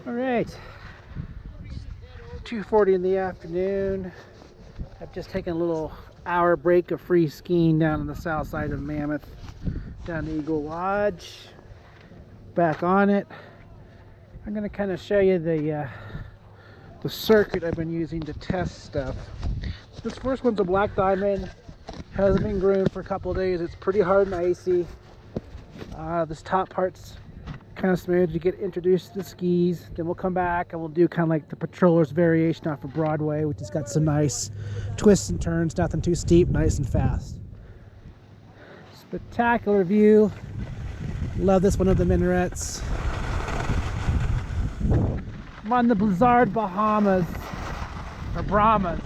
All right, 2:40 in the afternoon. I've just taken a little hour break of free skiing down on the south side of Mammoth, down to Eagle Lodge. Back on it. I'm going to kind of show you the circuit I've been using to test stuff. This first one's a black diamond. Hasn't been groomed for a couple of days. It's pretty hard and icy. This top part's kind of smooth to get introduced to the skis. Then we'll come back and we'll do kind of like the patroller's variation off of Broadway, which has got some nice twists and turns, nothing too steep, nice and fast. Spectacular view. Love this one of the minarets. I'm on the Blizzard Bahamas, or Brahmas.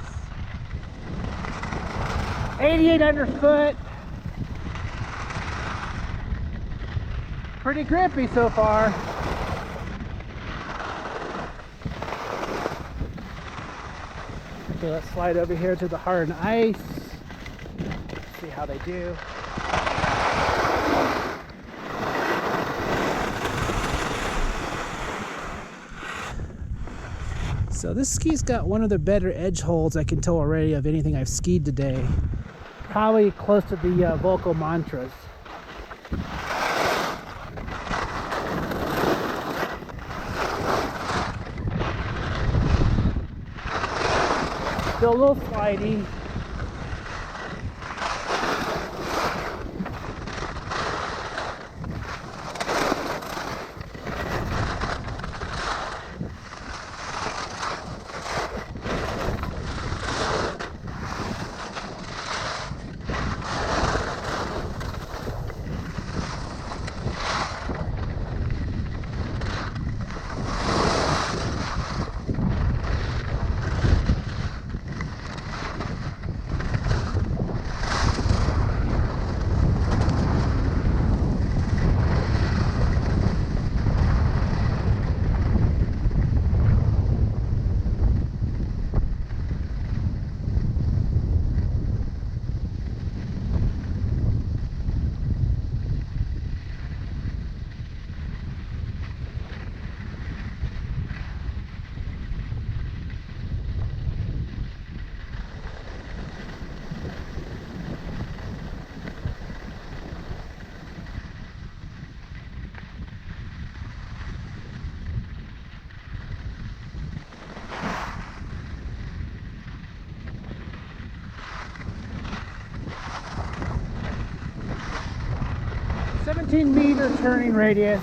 8,800 foot. Pretty grippy so far. Okay, let's slide over here to the hard ice. See how they do. So this ski's got one of the better edge holds I can tell already of anything I've skied today. Probably close to the Volco Mantras. Still a little slidey. .17-meter turning radius.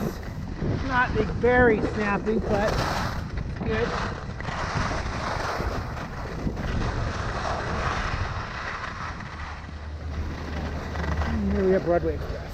Not very snappy, but good. And here we have Broadway Express.